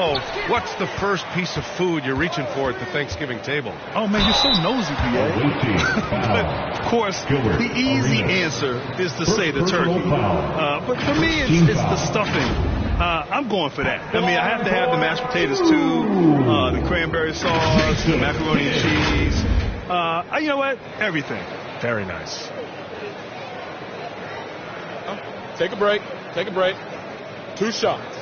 Oh, what's the first piece of food you're reaching for at the Thanksgiving table? Oh, man, you're so nosy, B.A. But, of course, the easy answer is to say the turkey. But for me, it's the stuffing. I'm going for that. I mean, I have to have the mashed potatoes, too, the cranberry sauce, the macaroni and cheese. You know what? Everything. Very nice. Take a break. Take a break. 2 shots.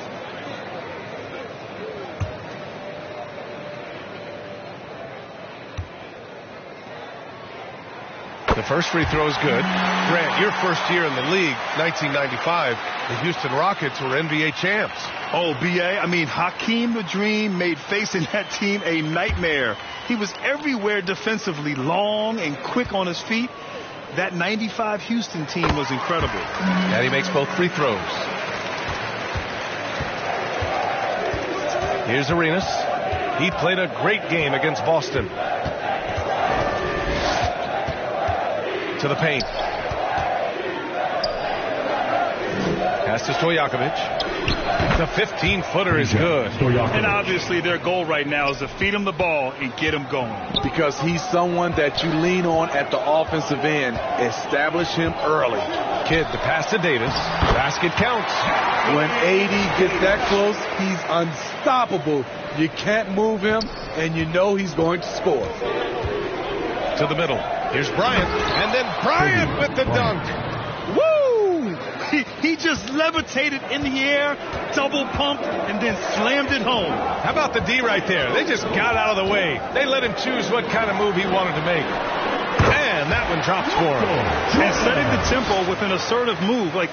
The first free throw is good. Grant, your first year in the league, 1995, the Houston Rockets were NBA champs. Oh, B.A., I mean, Hakeem the Dream made facing that team a nightmare. He was everywhere defensively, long and quick on his feet. That 95 Houston team was incredible. And he makes both free throws. Here's Arenas. He played a great game against Boston. To the paint. Pass to Stojakovic. The 15-footer is good. And obviously their goal right now is to feed him the ball and get him going. Because he's someone that you lean on at the offensive end. Establish him early. Kidd, the pass to Davis. Basket counts. When AD gets that close, he's unstoppable. You can't move him, and you know he's going to score. To the middle. Here's Bryant. And then Bryant with the dunk. Woo! He just levitated in the air, double pumped, and then slammed it home. How about the D right there? They just got out of the way. They let him choose what kind of move he wanted to make. And that one drops for him. And setting the tempo with an assertive move. Like,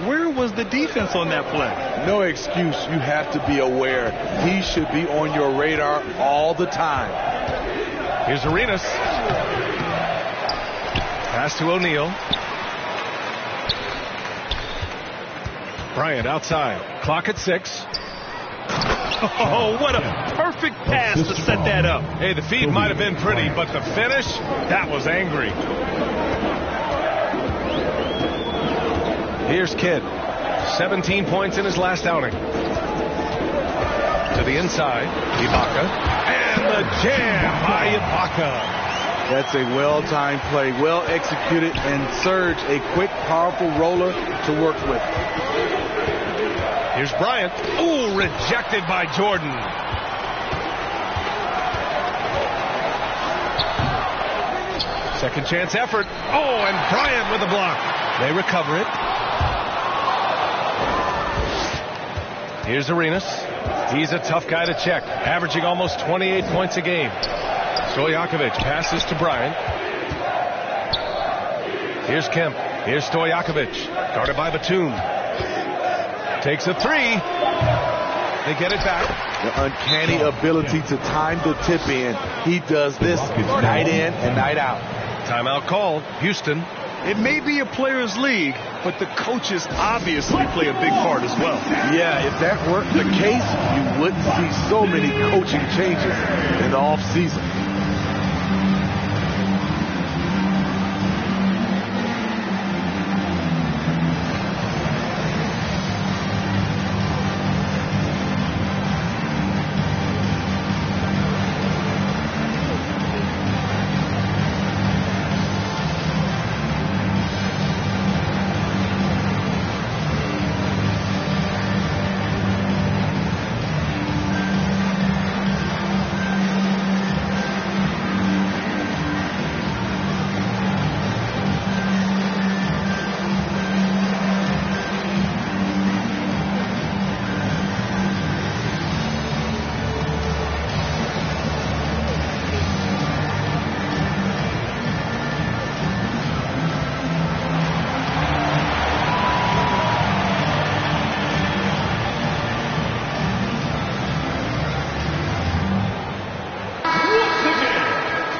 where was the defense on that play? No excuse. You have to be aware. He should be on your radar all the time. Here's Arenas. Pass to O'Neal. Bryant outside. Clock at 6. Oh, what a perfect pass to set that up. Hey, the feed might have been pretty, but the finish, that was angry. Here's Kidd. 17 points in his last outing. To the inside, Ibaka. And the jam by Ibaka. That's a well-timed play, well executed, and Serge, a quick, powerful roller to work with. Here's Bryant. Ooh, rejected by Jordan. Second chance effort. Oh, and Bryant with a block. They recover it. Here's Arenas. He's a tough guy to check, averaging almost 28 points a game. Stojakovic passes to Bryant. Here's Kemp. Here's Stojakovic. Guarded by Batum. Takes a 3. They get it back. The uncanny ability to time the tip in. He does this night in and night out. Timeout called. Houston. It may be a players' league, but the coaches obviously play a big part as well. Yeah, if that weren't the case, you wouldn't see so many coaching changes in the offseason.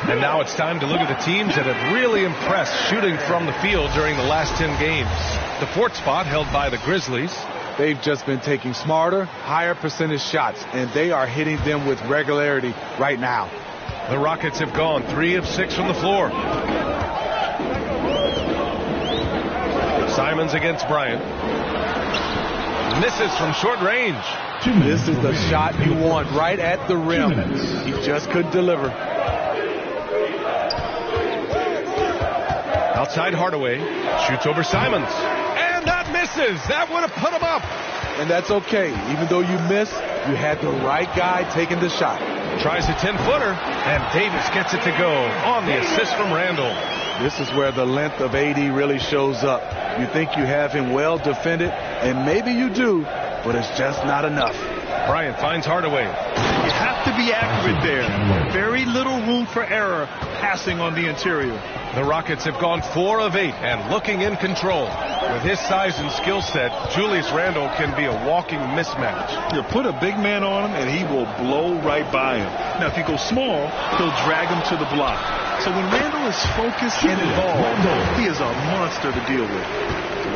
And now it's time to look at the teams that have really impressed shooting from the field during the last 10 games. The 4th spot held by the Grizzlies. They've just been taking smarter, higher percentage shots, and they are hitting them with regularity right now. The Rockets have gone 3 of 6 from the floor. Simons against Bryant. Misses from short range. This is the shot you want right at the rim. He just couldn't deliver. Outside Hardaway. Shoots over Simons. And that misses. That would have put him up. And that's okay. Even though you missed, you had the right guy taking the shot. Tries a 10-footer. And Davis gets it to go on the assist from Randall. This is where the length of AD really shows up. You think you have him well defended, and maybe you do, but it's just not enough. Bryant finds Hardaway. You have to be accurate there. Very little room for error passing on the interior. The Rockets have gone 4 of 8 and looking in control. With his size and skill set, Julius Randle can be a walking mismatch. You put a big man on him, and he will blow right by him. Now, if you go small, he'll drag him to the block. So when Randle is focused and involved, he is a monster to deal with.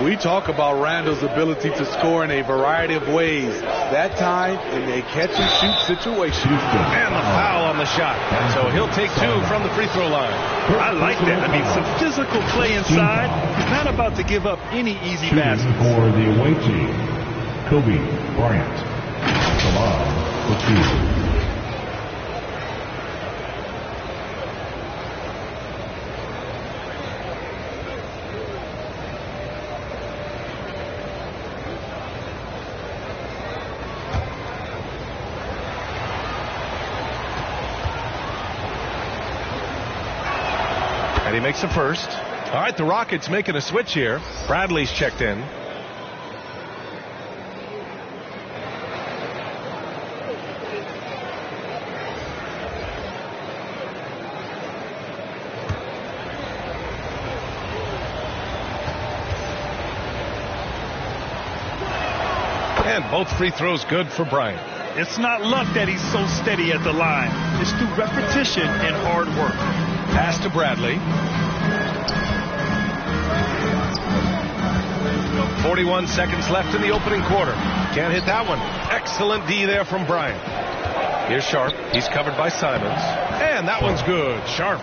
We talk about Randle's ability to score in a variety of ways. That time in a catch-and-shoot situation. And the foul on the shot. So he'll take 2 from the free throw line. I like that. I mean, some physical play inside. He's not about to give up any easy baskets. For the away team, Kobe Bryant. Salah for 2. And he makes the first. All right, the Rockets making a switch here. Bradley's checked in. And both free throws good for Bryant. It's not luck that he's so steady at the line. It's through repetition and hard work. Pass to Bradley. 41 seconds left in the opening quarter. Can't hit that one. Excellent D there from Bryant. Here's Sharp. He's covered by Simons. And that one's good. Sharp.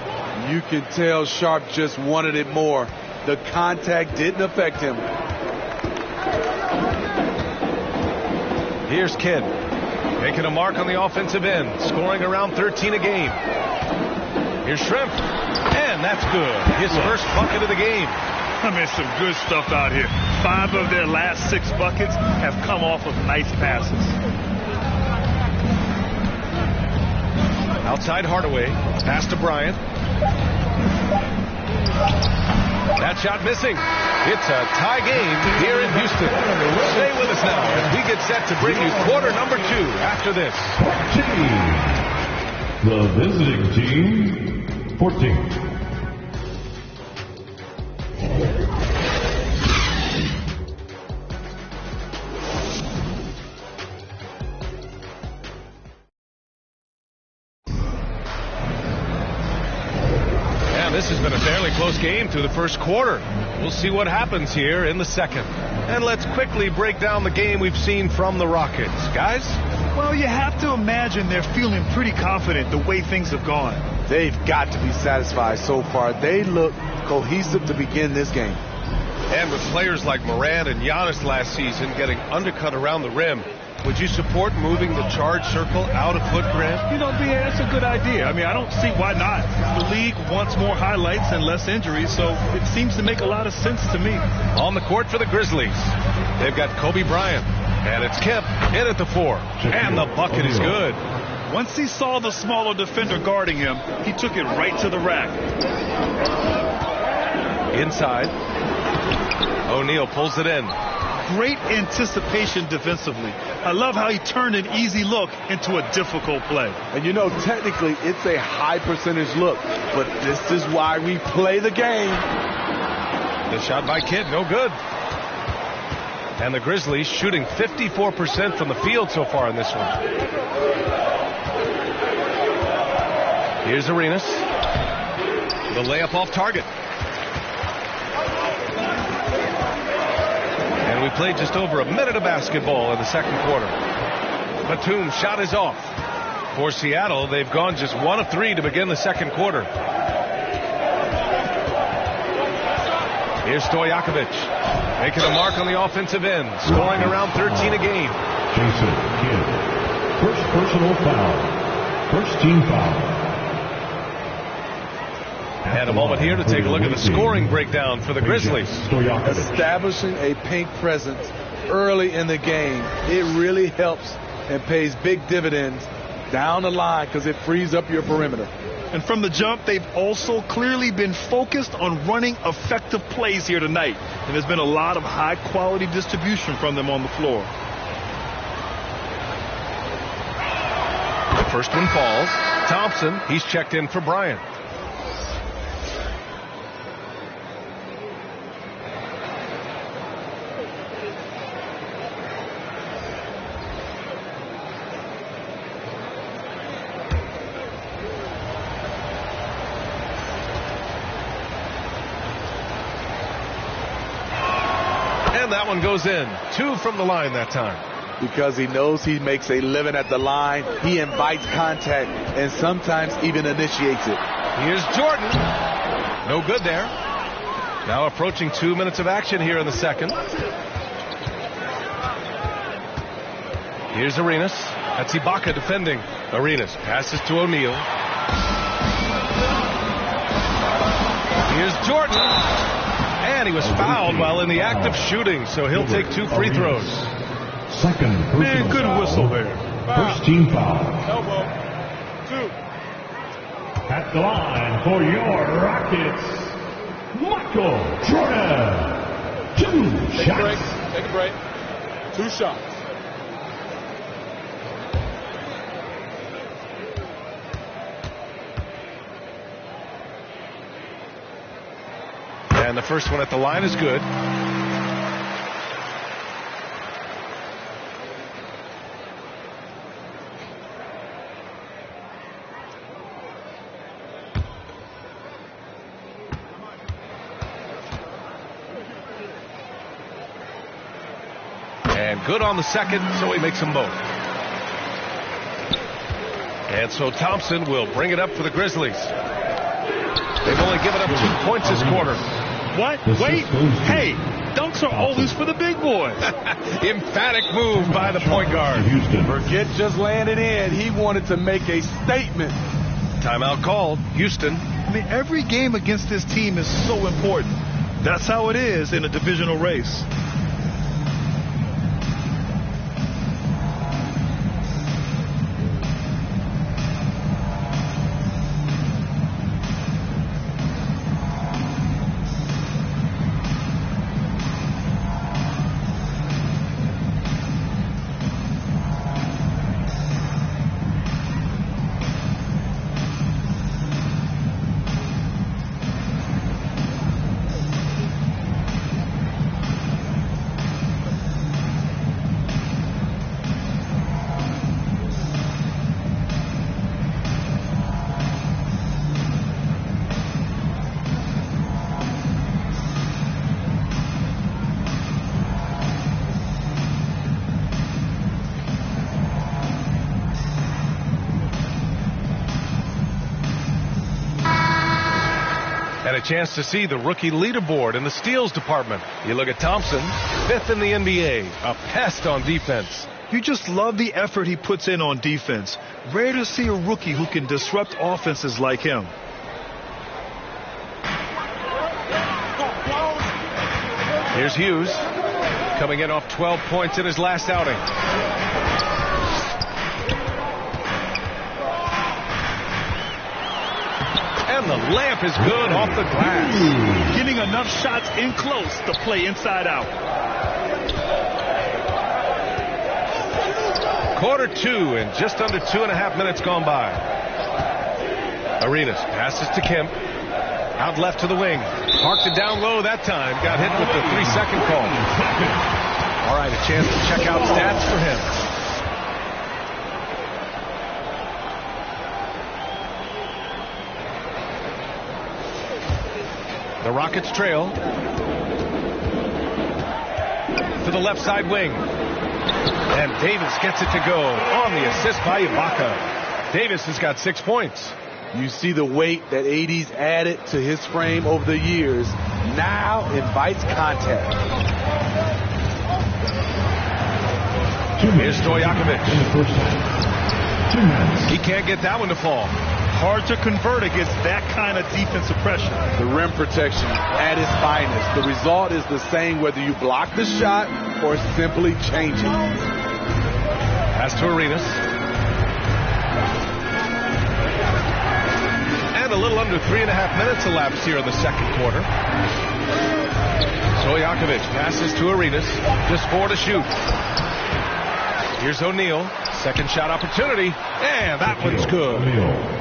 You can tell Sharp just wanted it more. The contact didn't affect him. Here's Kidd. Making a mark on the offensive end. Scoring around 13 a game. Here's Shrimp. And that's good. His first bucket of the game. I mean, some good stuff out here. 5 of their last 6 buckets have come off of nice passes. Outside Hardaway. Pass to Bryant. That shot missing. It's a tie game here in Houston. Stay with us now as we get set to bring you quarter number 2 after this. The visiting team, 14. This has been a fairly close game through the first quarter. We'll see what happens here in the second. And let's quickly break down the game we've seen from the Rockets. Guys? Well, you have to imagine they're feeling pretty confident the way things have gone. They've got to be satisfied so far. They look cohesive to begin this game. And with players like Morant and Giannis last season getting undercut around the rim, would you support moving the charge circle out of foot, Grant? You know, BA, that's a good idea. I mean, I don't see why not. The league wants more highlights and less injuries, so it seems to make a lot of sense to me. On the court for the Grizzlies, they've got Kobe Bryant, and it's Kemp in at the 4. And the bucket is good. Once he saw the smaller defender guarding him, he took it right to the rack. Inside, O'Neal pulls it in. Great anticipation defensively. I love how he turned an easy look into a difficult play. And you know, technically, it's a high percentage look, but this is why we play the game. The shot by Kidd, no good. And the Grizzlies shooting 54% from the field so far in this one. Here's Arenas. The layup off target. And we played just over a minute of basketball in the second quarter. Batum's shot is off. For Seattle, they've gone just 1 of 3 to begin the second quarter. Here's Stojakovic. making a mark on the offensive end, scoring around 13 a game. Jason Kidd. First personal foul. First team foul. And a moment here to take a look at the scoring breakdown for the Grizzlies. Establishing a paint presence early in the game, it really helps and pays big dividends down the line because it frees up your perimeter. And from the jump, they've also clearly been focused on running effective plays here tonight. And there's been a lot of high-quality distribution from them on the floor. The first one falls. Thompson, he's checked in for Bryant. And that one goes in. 2 from the line that time. Because he knows he makes a living at the line. He invites contact and sometimes even initiates it. Here's Jordan. No good there. Now approaching 2 minutes of action here in the second. Here's Arenas. That's Ibaka defending. Arenas passes to O'Neal. Here's Jordan. And he was fouled while in the act of shooting, so he'll take 2 free throws. Second Man, good whistle there. First team foul. Elbow. 2. At the line for your Rockets, Michael Jordan. 2 shots. Take a break. 2 shots. And the first one at the line is good. And good on the second, so he makes them both. And so Thompson will bring it up for the Grizzlies. They've only given up 2 points this quarter. What? Wait. Hey, dunks are always for the big boys. Emphatic move by the point guard. Forget just laying it in. He wanted to make a statement. Timeout called. Houston. I mean, every game against this team is so important. That's how it is in a divisional race. And a chance to see the rookie leaderboard in the steals department. You look at Thompson, 5th in the NBA, a pest on defense. You just love the effort he puts in on defense. Rare to see a rookie who can disrupt offenses like him. Here's Hughes, coming in off 12 points in his last outing. And the layup is good off the glass. Getting enough shots in close to play inside out. Quarter 2 and just under 2.5 minutes gone by. Arenas passes to Kemp. Out left to the wing. Parked it down low that time. Got hit with the 3-second call. All right, a chance to check out stats for him. The Rockets trail to the left side wing. And Davis gets it to go on the assist by Ibaka. Davis has got 6 points. You see the weight that AD's added to his frame over the years now invites contact. Here's Stojakovic. In the first half. 2 minutes. He can't get that one to fall. Hard to convert against that kind of defensive pressure. The rim protection at its finest. The result is the same whether you block the shot or simply change it. Pass to Arenas. And a little under 3.5 minutes elapsed here in the second quarter. Stojakovic passes to Arenas. Just 4 to shoot. Here's O'Neal. Second shot opportunity. And that one's good.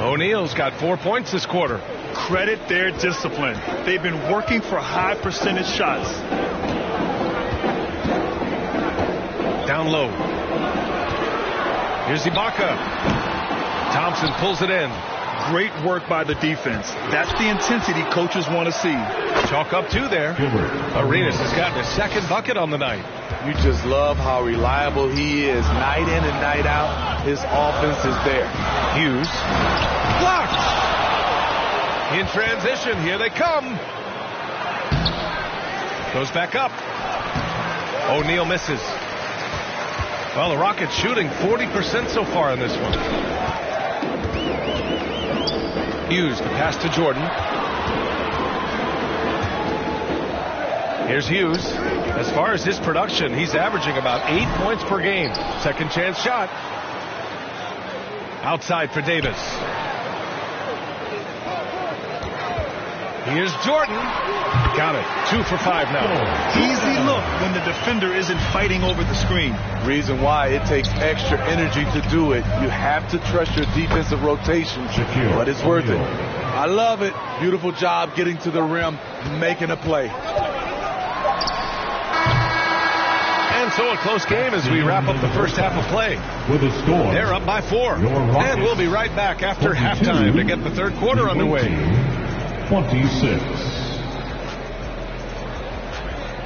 O'Neal's got 4 points this quarter. Credit their discipline. They've been working for high percentage shots. Down low. Here's Ibaka. Thompson pulls it in. Great work by the defense. That's the intensity coaches want to see. Chalk up 2 there. Arenas has gotten his second bucket on the night. You just love how reliable he is. Night in and night out, his offense is there. Hughes. Blocked. In transition, here they come. Goes back up. O'Neal misses. Well, the Rockets shooting 40% so far in this one. Hughes, the pass to Jordan. Here's Hughes. As far as his production, he's averaging about 8 points per game. Second chance shot. Outside for Davis. Here's Jordan. Got it. 2 for 5 now. Easy look when the defender isn't fighting over the screen. Reason why it takes extra energy to do it. You have to trust your defensive rotations, but it's worth it. I love it. Beautiful job getting to the rim, making a play. And so a close game as we wrap up the first half of play. With a score. They're up by 4. And we'll be right back after halftime to get the third quarter underway. 26.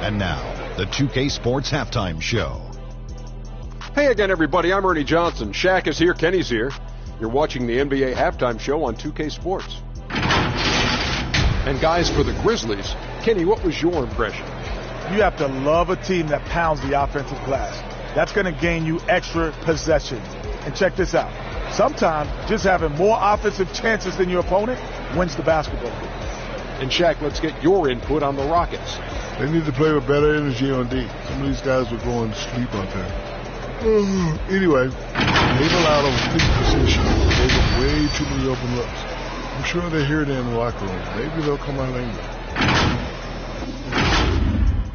And now, the 2K Sports Halftime Show. Hey again, everybody. I'm Ernie Johnson. Shaq is here. Kenny's here. You're watching the NBA Halftime Show on 2K Sports. And guys, for the Grizzlies, Kenny, what was your impression? You have to love a team that pounds the offensive glass. That's going to gain you extra possessions. And check this out. Sometimes just having more offensive chances than your opponent wins the basketball game. And Shaq, let's get your input on the Rockets. They need to play with better energy on D. Some of these guys were going to sleep out there. Anyway, they've allowed over 50% shooting. They got way too many open looks. I'm sure they hear it in the locker room. Maybe they'll come out angry.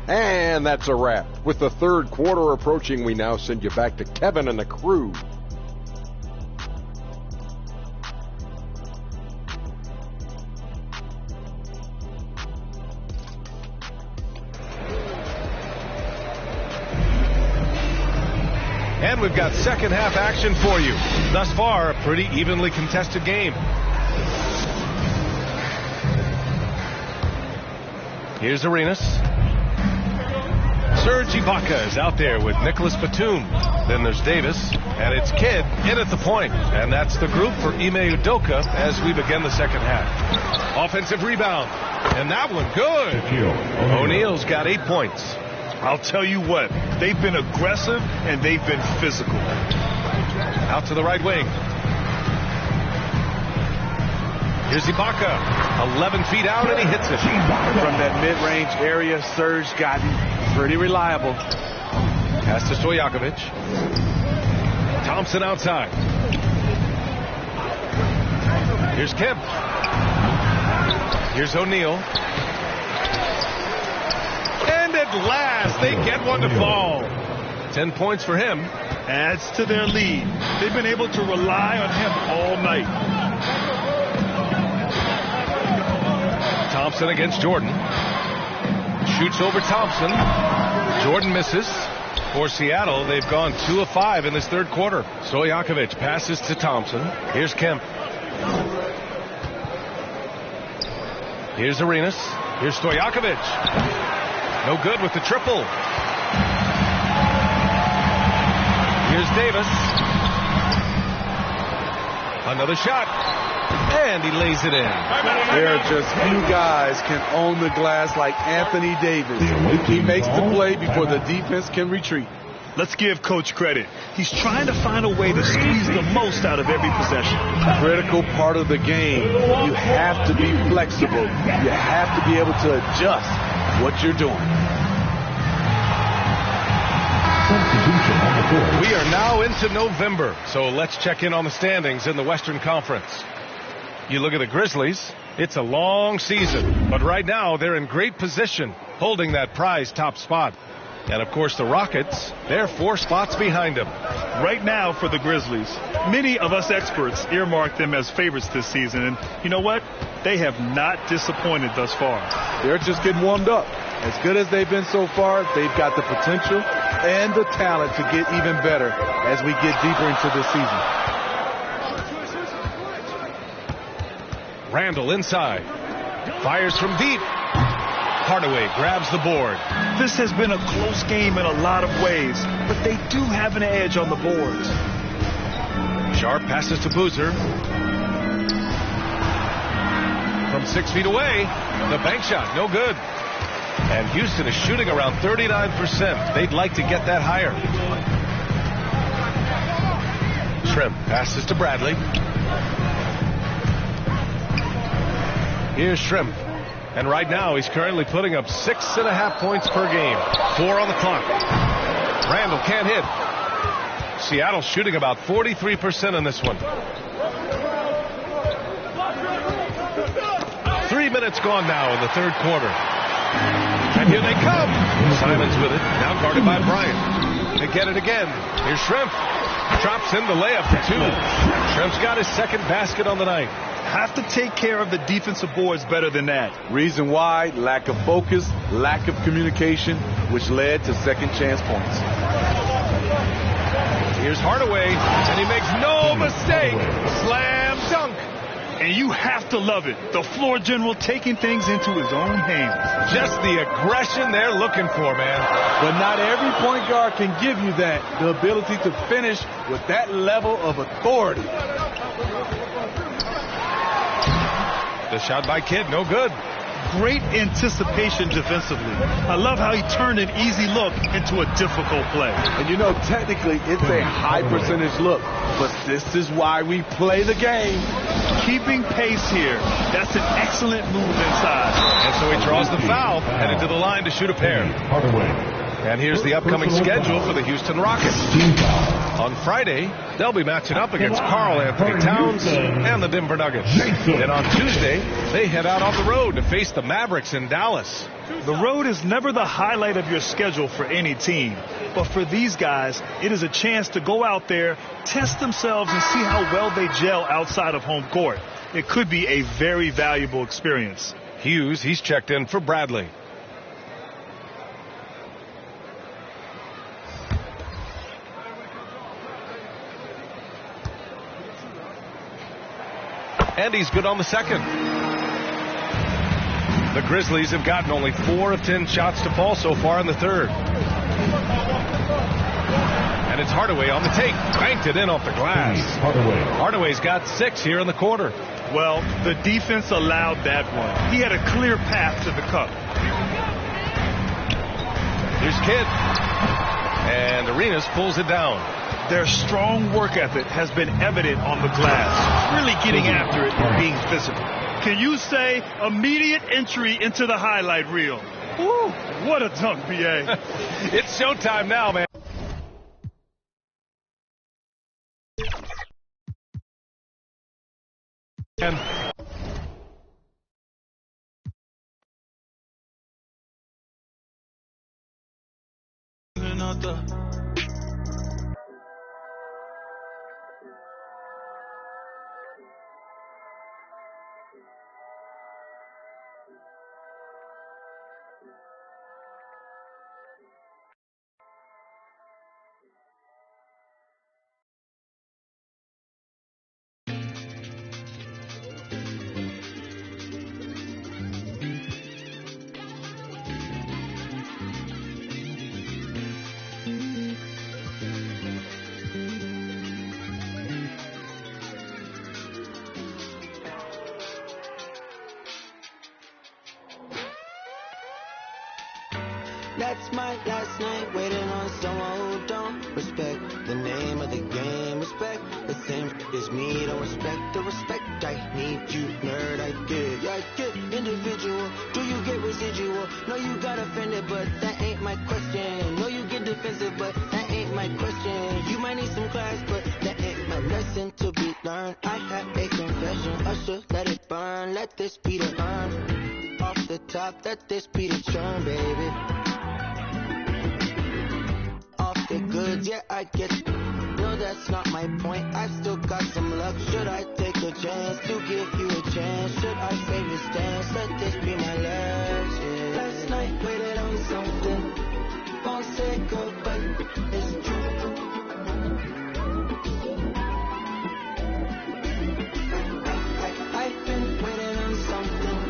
And that's a wrap. With the third quarter approaching, we now send you back to Kevin and the crew. And we've got second half action for you. Thus far, a pretty evenly contested game. Here's Arenas. Serge Ibaka is out there with Nicholas Batum. Then there's Davis, and it's Kidd in at the point. And that's the group for Ime Udoka as we begin the second half. Offensive rebound, and that one good. O'Neal's got 8 points. I'll tell you what, they've been aggressive and they've been physical. Out to the right wing. Here's Ibaka, 11 feet out, and he hits it. From that mid-range area, Serge gotten pretty reliable. Pass to Stojakovic. Thompson outside. Here's Kemp. Here's O'Neal. And at last, they get one to fall. 10 points for him. Adds to their lead. They've been able to rely on him all night. Thompson against Jordan. Shoots over Thompson. Jordan misses. For Seattle, they've gone 2 of 5 in this third quarter. Stojakovic passes to Thompson. Here's Kemp. Here's Arenas. Here's Stojakovic. No good with the triple. Here's Davis. Another shot. And he lays it in. There are just few guys can own the glass like Anthony Davis. He makes the play before the defense can retreat. Let's give Coach credit. He's trying to find a way to squeeze the most out of every possession. Critical part of the game. You have to be flexible. You have to be able to adjust what you're doing. We are now into November, so let's check in on the standings in the Western Conference. You look at the Grizzlies, it's a long season, but right now they're in great position, holding that prize top spot. And of course the Rockets, they're 4 spots behind them. Right now for the Grizzlies, many of us experts earmark them as favorites this season, and you know what? They have not disappointed thus far. They're just getting warmed up. As good as they've been so far, they've got the potential and the talent to get even better as we get deeper into this season. Randall inside, fires from deep. Hardaway grabs the board. This has been a close game in a lot of ways, but they do have an edge on the boards. Sharp passes to Boozer. From 6 feet away, the bank shot, no good. And Houston is shooting around 39%. They'd like to get that higher. Shrimp passes to Bradley. Here's Shrimp. And right now, he's currently putting up 6.5 points per game. 4 on the clock. Randall can't hit. Seattle shooting about 43% in this one. 3 minutes gone now in the third quarter. And here they come. Simons with it. Now guarded by Bryant. They get it again. Here's Shrimp. Drops in the layup for 2. Shrimp's got his second basket on the night. Have to take care of the defensive boards better than that. Reason why? Lack of focus, lack of communication, which led to second chance points. Here's Hardaway, and he makes no mistake. Slam dunk. And you have to love it. The floor general taking things into his own hands. Just the aggression they're looking for, man. But not every point guard can give you that, the ability to finish with that level of authority. The shot by Kidd, no good. Great anticipation defensively. I love how he turned an easy look into a difficult play. And you know, technically, it's a high percentage look, but this is why we play the game. Keeping pace here. That's an excellent move inside. And so he draws the foul, headed to the line to shoot a pair. And here's the upcoming schedule for the Houston Rockets. On Friday, they'll be matching up against Karl Anthony Towns and the Denver Nuggets. And on Tuesday, they head out on the road to face the Mavericks in Dallas. The road is never the highlight of your schedule for any team. But for these guys, it is a chance to go out there, test themselves, and see how well they gel outside of home court. It could be a very valuable experience. Hughes, he's checked in for Bradley. And he's good on the second. The Grizzlies have gotten only 4 of 10 shots to fall so far in the third. And it's Hardaway on the take. Banked it in off the glass. Hardaway's got 6 here in the quarter. Well, the defense allowed that one. He had a clear path to the cup. Here's Kidd. And Arenas pulls it down. Their strong work ethic has been evident on the glass, really getting after it and being physical. Can you say immediate entry into the highlight reel? Woo, what a dunk, B.A. It's showtime now, man. And That's my last night waiting on someone who don't respect the name of the game. Respect the same as me, don't respect the respect I need. You nerd, I get individual. Do you get residual? No, you got offended, but that ain't my question. No, you get defensive, but that ain't my question. You might need some class, but that ain't my lesson to be learned. I have a confession, Usher, let it burn. Let this be the urn. Off the top, let this be the churn, baby. Off the goods, yeah, I get. No, that's not my point. I still got some luck. Should I take a chance to give you a chance? Should I save a stance? Let this be my last. Yeah. Last night waited on something. Won't say go, but it's true. I've been waiting on something.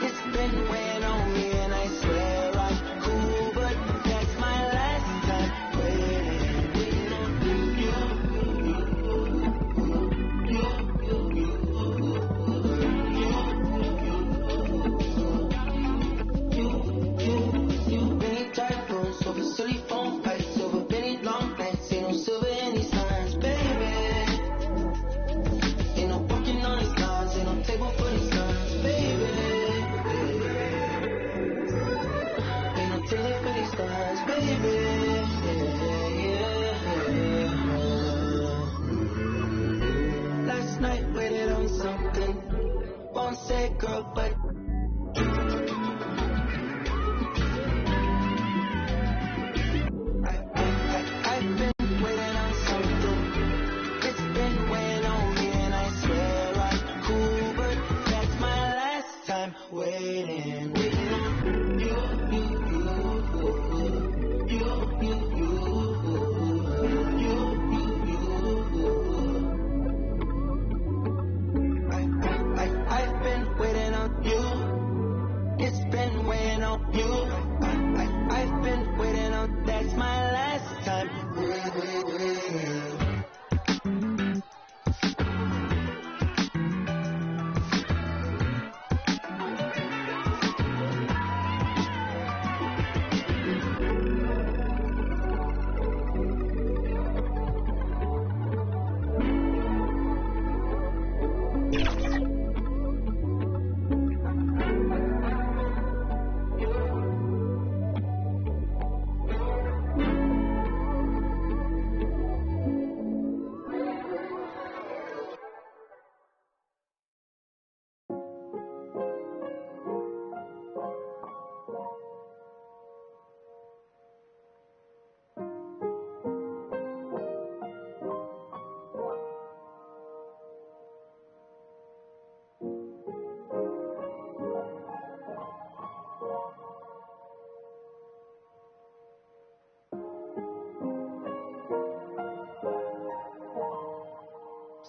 It's been weighing on me, and I swear I'm cool, but that's my last time waiting on you. Many typos over silly phone fights, over many long nights, ain't no silver in these lines, baby. Ain't no walking on these lines, ain't no table for these lines, baby. Ain't no table for these lines, baby. Last night waited on something. Won't say girl, but I've been waiting on something. It's been weighing on me, and I swear I'm cool, but that's my last time waiting on you. I've been waiting on you. It's been weighing on you. I've been waiting on. That's my last time.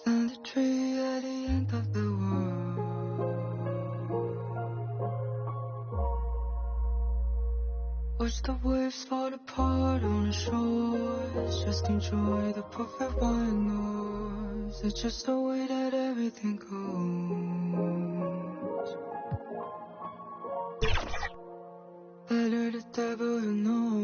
Plant a tree at the end of the world. Watch the waves fall apart on the shores. Just enjoy the perfect white noise. It's just the way that everything goes. Better the devil you know.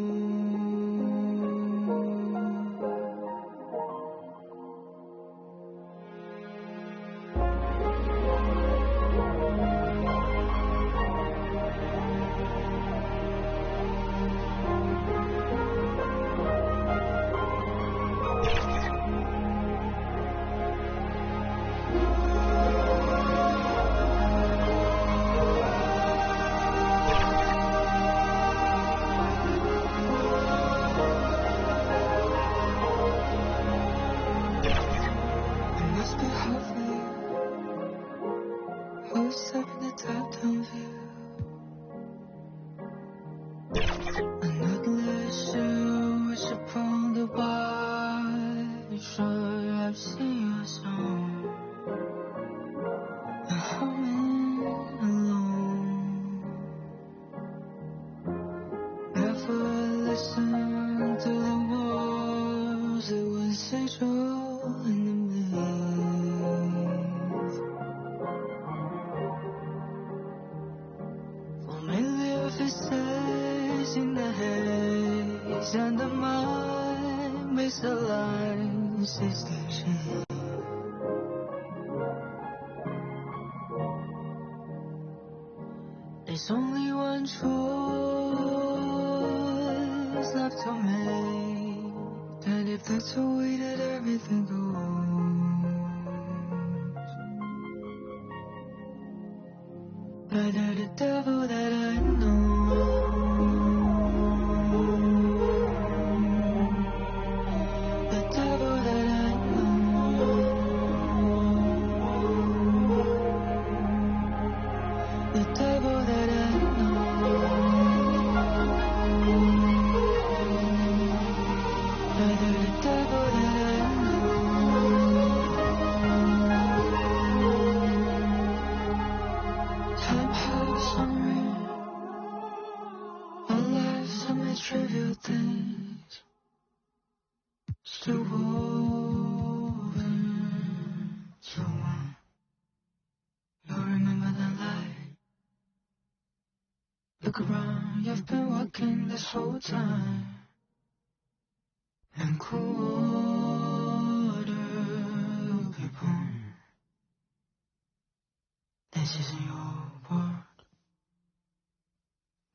and the mind misaligns the station. There's only one choice left to make, and if that's the way that everything goes, rather the devil that I know, the devil that I know, the devil that I know, rather the devil that I know. Time has unreal, our lives are made trivial things, still woven to one. You'll remember the light. Look around, you've been walking this whole time, and quarter people. This isn't your world.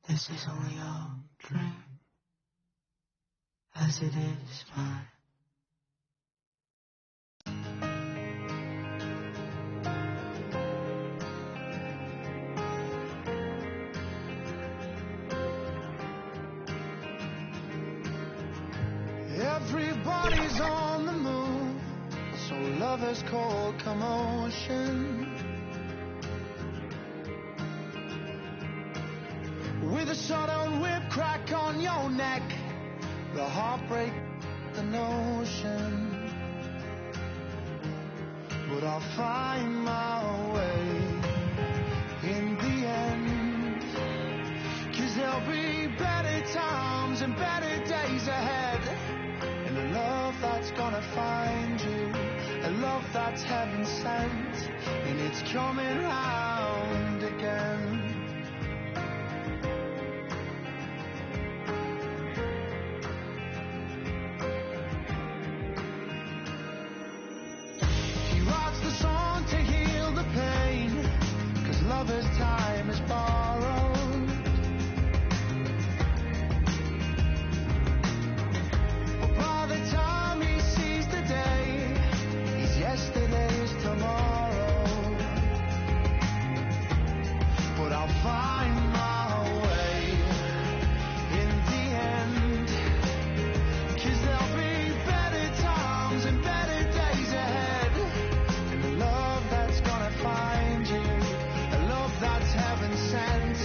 This is only your dream, as it is mine. Everybody's on the move, so lovers call commotion. With a sudden whip crack on your neck, the heartbreak, the notion. But I'll find my way in the end, 'cause there'll be better times and better days ahead. And a love that's gonna find you, a love that's heaven sent, and it's coming round again. He writes the song to heal the pain, 'cause lover's time is borrowed. By the time he sees the day, he's yesterday's tomorrow. But I'll find my way in the end, 'cause there'll be better times and better days ahead. And a love that's gonna find you, a love that's heaven sent,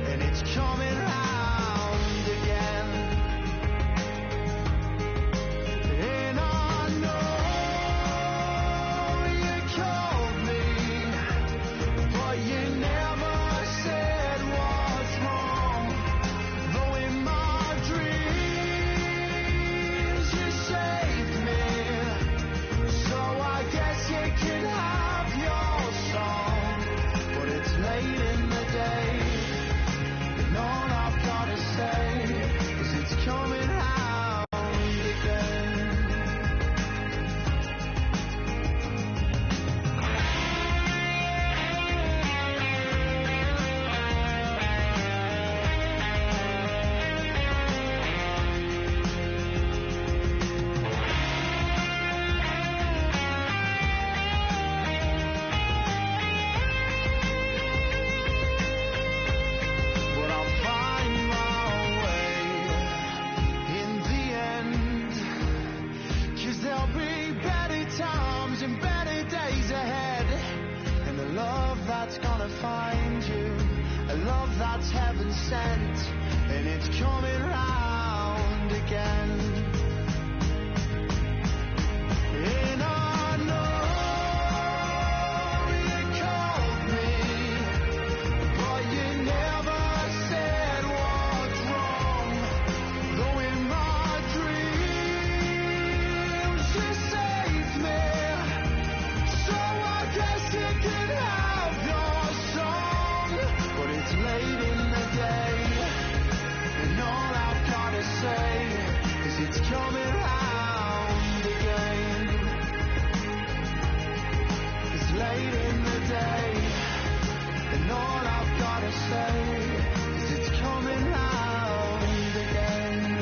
and it's coming round again. And I know you called me, but you never said what's wrong. Though in my dreams you saved me, so I guess you could have your song. But it's late in the day, and all I've gotta say is it's coming round again. But I'll find my way in the end, 'cause there'll be better times and better days ahead. And a love that's gonna find you, a love that's heaven sent, and it's coming round again. And I know you called me, but you never said what's wrong. Though in my dreams you saved me, so I guess you could have your song. But it's late in the day, and all I late in the day, and all I've gotta say is it's coming round again.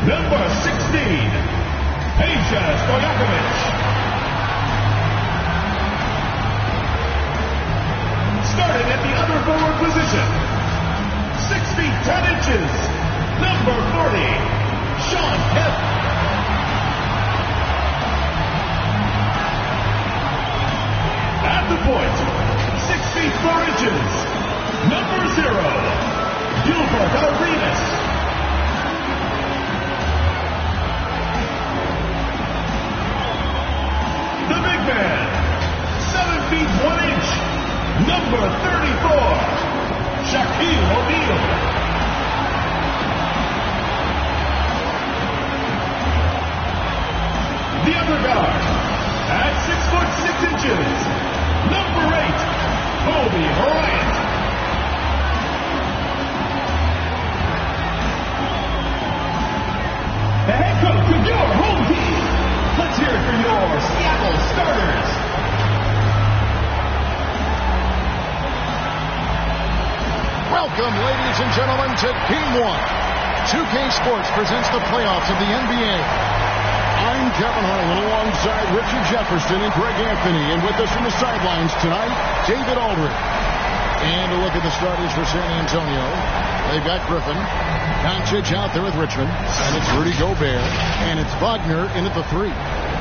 Number 16, starting at the other forward position, 6 feet 10 inches, number 40, Sean Kemp. At the point, 6 feet 4 inches, number 0, Gilbert Arenas. The big man, 7 feet 1 inch, number 34, Shaquille O'Neal. The other guard, at 6 foot 6 inches, number 8, Kobe Bryant. The head coach of your home team. Let's hear it for your Seattle starters. Welcome, ladies and gentlemen, to Game 1. 2K Sports presents the playoffs of the NBA. I'm Kevin Harlan alongside Richard Jefferson and Greg Anthony. And with us from the sidelines tonight, David Aldridge. And a look at the starters for San Antonio. They've got Griffin, Doncic out there with Richmond, and it's Rudy Gobert, and it's Wagner in at the 3.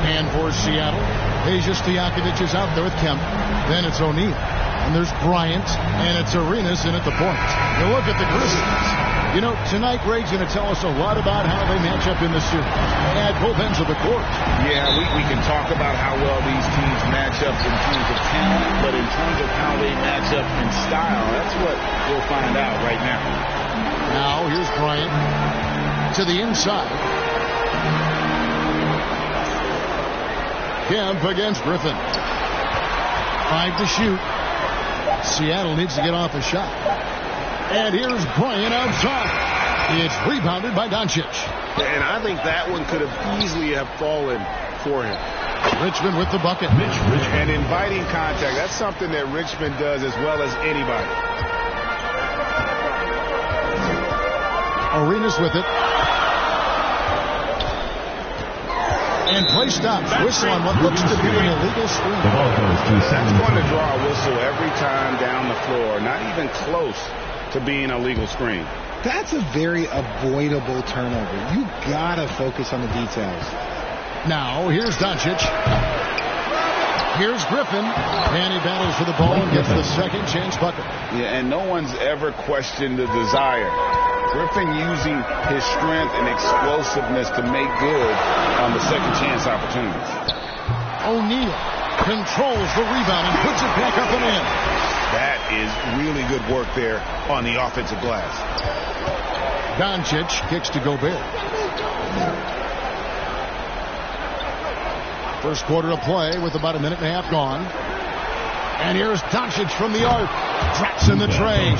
And for Seattle, Peja Stojakovic is out there with Kemp. Then it's O'Neal, and there's Bryant, and it's Arenas in at the point. You look at the Grizzlies. You know, tonight Greg's going to tell us a lot about how they match up in the series at both ends of the court. Yeah, we can talk about how well these teams match up in terms of talent, but in terms of how they match up in style, that's what we'll find out right now. Now, here's Bryant to the inside. Kemp against Griffin. 5 to shoot. Seattle needs to get off a shot. And here's Bryant out top. It's rebounded by Doncic. And I think that one could have easily have fallen for him. Richmond with the bucket. And inviting contact. That's something that Richmond does as well as anybody. Arenas with it. And play stops. Whistle on what looks to be an illegal screen. That's going to draw a whistle every time down the floor. Not even close to being a legal screen. That's a very avoidable turnover. You got to focus on the details. Now, here's Doncic. Here's Griffin. And he battles for the ball and gets the second chance bucket. Yeah, and no one's ever questioned the desire. Griffin using his strength and explosiveness to make good on the second chance opportunities. O'Neal controls the rebound and puts it back up and in. That is really good work there on the offensive glass. Doncic kicks to Gobert. First quarter of play with about a minute and a half gone. And here's Doncic from the arc. Drops in the tray.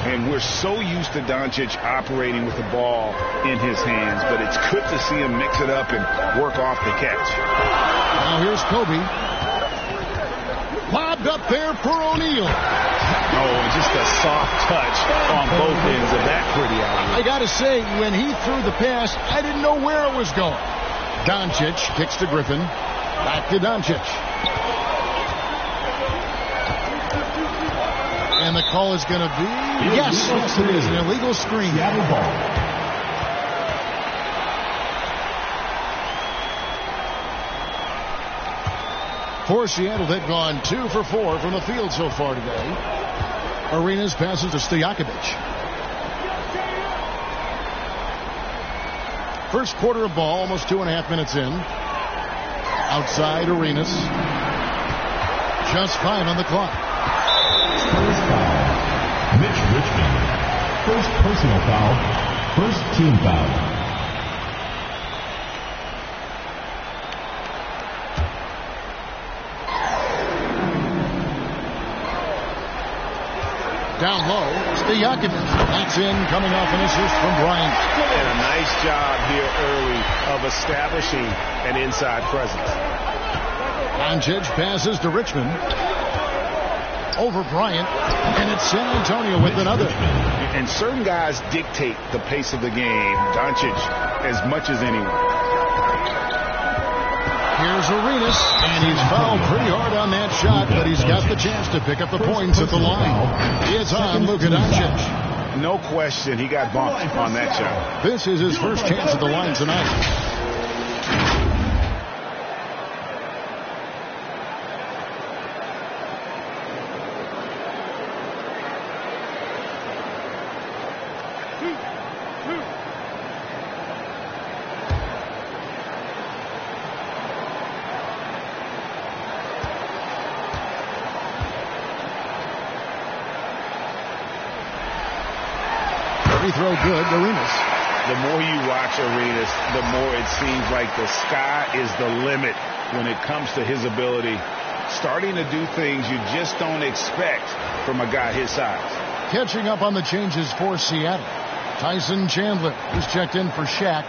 And we're so used to Doncic operating with the ball in his hands, but it's good to see him mix it up and work off the catch. Now here's Kobe. Lobbed up there for O'Neal. Oh, just a soft touch on both ends of that pretty alley. I got to say, when he threw the pass, I didn't know where it was going. Doncic kicks to Griffin. Back to Doncic. And the call is going to be, yes, it is an illegal screen. Seattle ball. For Seattle, they've gone 2 for 4 from the field so far today. Arenas passes to Stojakovic. First quarter of ball, almost 2.5 minutes in. Outside Arenas. Just 5 on the clock. First foul. Mitch Richmond. First personal foul. First team foul. Down low, Stojakovic. That's in, coming off an assist from Bryant. And a nice job here early of establishing an inside presence. Doncic passes to Richmond. Over Bryant. And it's San Antonio with another. And certain guys dictate the pace of the game. Doncic as much as anyone. Here's Arenas, and he's fouled pretty hard on that shot, but he's got the chance to pick up the points at the line. It's on Luka Doncic. No question, he got bumped on that shot. This is his first chance at the line tonight. Free throw good, Arenas. The more you watch Arenas, the more it seems like the sky is the limit when it comes to his ability. Starting to do things you just don't expect from a guy his size. Catching up on the changes for Seattle. Tyson Chandler, he's checked in for Shaq.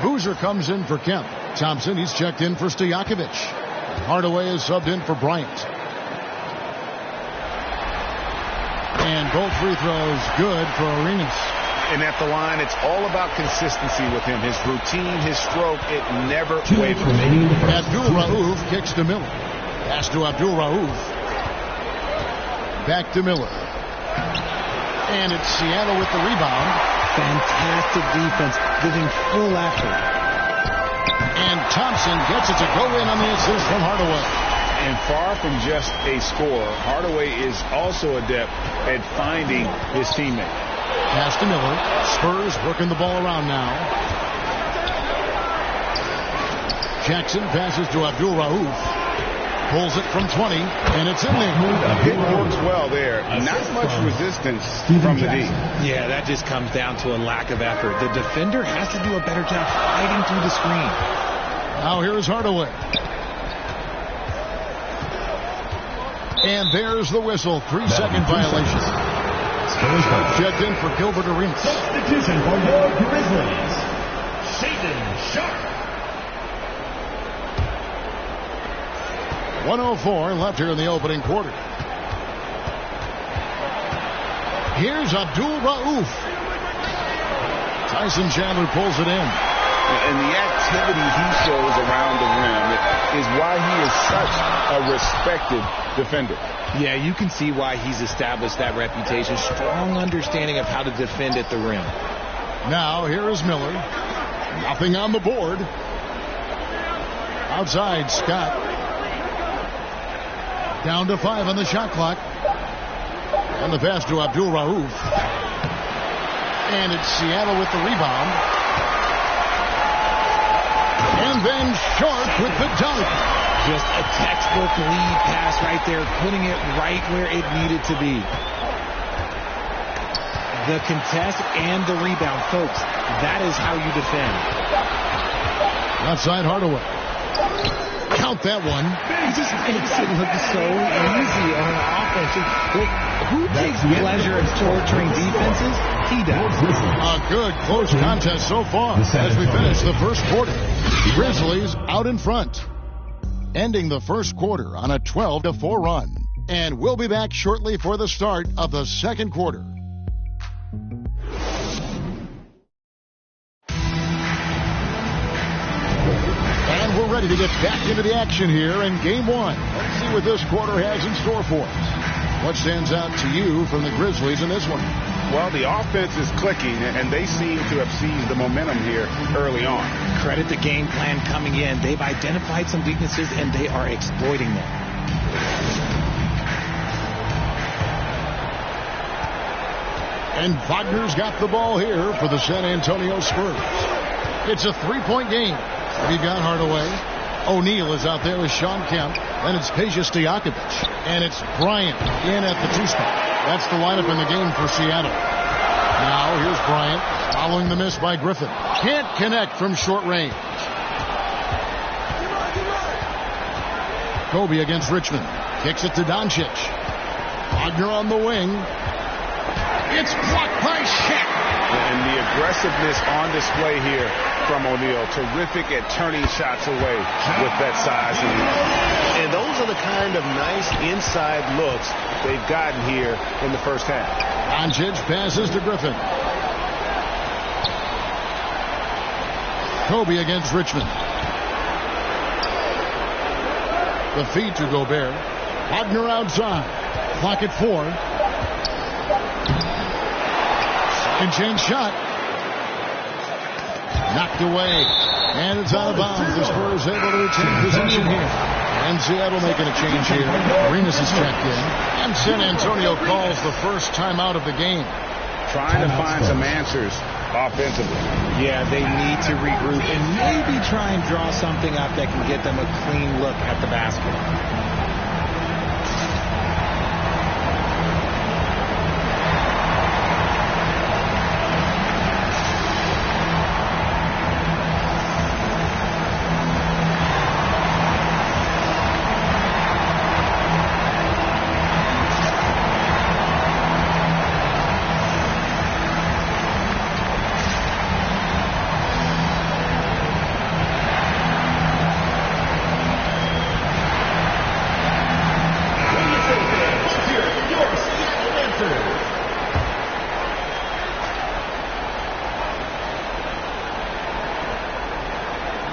Boozer comes in for Kemp. Thompson, he's checked in for Stojakovic. Hardaway is subbed in for Bryant. And both free throws good for Arenas. And at the line, it's all about consistency with him. His routine, his stroke, it never wavers. Abdul-Rauf kicks to Miller. Pass to Abdul-Rauf. Back to Miller. And it's Seattle with the rebound. Fantastic defense, giving full effort. And Thompson gets it to go in on the assist from Hardaway. And far from just a scorer, Hardaway is also adept at finding his teammate. Pass to Miller. Spurs working the ball around now. Jackson passes to Abdul-Rauf. Pulls it from 20, and it's in there. It works well there. Not much resistance from the D. Yeah, that just comes down to a lack of effort. The defender has to do a better job fighting through the screen. Now here's Hardaway. And there's the whistle. 3-second violation. Checked in for Gilbert Arenas. Substitution for your Grizzlies. Shaden Sharp. 1:04 left here in the opening quarter. Here's Abdul-Rauf. Tyson Chandler pulls it in. And the activity he shows around the rim is why he is such a respected defender. Yeah, you can see why he's established that reputation. Strong understanding of how to defend at the rim. Now here is Miller. Nothing on the board. Outside, Scott. Down to 5 on the shot clock. And the pass to Abdul-Rauf. And it's Seattle with the rebound. And then Sharp with the dunk. Just a textbook lead pass right there, putting it right where it needed to be. The contest and the rebound, folks. That is how you defend. Outside Hardaway. Count that one. He just makes it look so easy on an offense. Who takes pleasure in torturing defenses? He does. A good close contest so far as we finish the first quarter. Grizzlies out in front. Ending the first quarter on a 12-4 run. And we'll be back shortly for the start of the second quarter. And we're ready to get back into the action here in game one. Let's see what this quarter has in store for us. What stands out to you from the Grizzlies in this one? Well, the offense is clicking, and they seem to have seized the momentum here early on. Credit the game plan coming in. They've identified some weaknesses, and they are exploiting them. And Wagner's got the ball here for the San Antonio Spurs. It's a three-point game. We've got Hardaway. O'Neal is out there with Sean Kemp. Then it's Peja Stojakovic. And it's Bryant in at the two spot. That's the lineup in the game for Seattle. Now here's Bryant following the miss by Griffin. Can't connect from short range. Kobe against Richmond. Kicks it to Doncic. Wagner on the wing. It's blocked by Shaq. And the aggressiveness on display here from O'Neal. Terrific at turning shots away with that size. And those are the kind of nice inside looks they've gotten here in the first half. Doncic passes to Griffin. Kobe against Richmond. The feed to Gobert. Wagner outside. Clock at 4. Second chance shot. Knocked away. And it's out of bounds. The Spurs able to retain possession here. And Seattle making a change here. Arenas is checked in. And San Antonio calls the first timeout of the game. Trying to find some answers offensively. Yeah, they need to regroup and maybe try and draw something up that can get them a clean look at the basket.